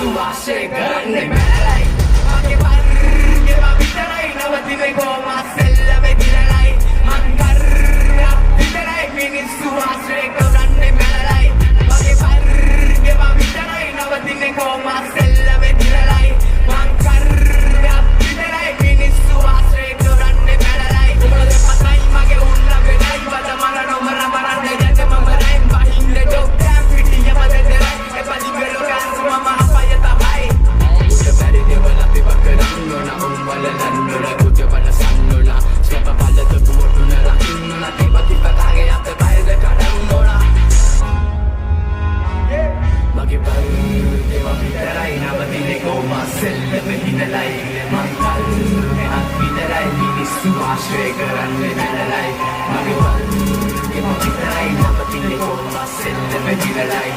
ආශ්‍රය කරන්නේ මැලලයි මගේ වර්ගයම විතරයි නවතිනේ කොහොම සෙල්ලම දිනලයි මං කරා විතරයි මිනිස්සු ආශ්‍රය කරන්නේ මැලලයි මගේ වර්ගයම විතරයි නවතිනේ කොහොම සෙල්ලම දිනලයි මං කරා විතරයි මිනිස්සු ආශ්‍රය කරන්නේ මැලලයි උඹලගේ පතයි මගේ උල්ල වෙනයි වද මර නොමර මරන්නේ යන්න මම රයින් බහින්න ජොබ් කැම් පිටියම දෙදරයි එපදි වෙලෝ ගස් මම අපය තමයි උඩ බැරි දේවල් අපි වකරන්න ඕන උඹල නන්නොල කුජ බල සන්නොල ස්කප පල්ලත පුවටුන රකින්නොල තිබති පතාගේ අප බයද කඩන්න ඕන මගේ බල්දේව විතරයි නවතිනේ කොහොම සෙල්ලම හිනලයි මං කල්නේ අත් විතරයි මිනිස්සු ආශ්‍රය කරන්නේ මැලලයි මගේ බල්දේව විතරයි නවතිනේ කොහොම සෙල්ලම හිනලයි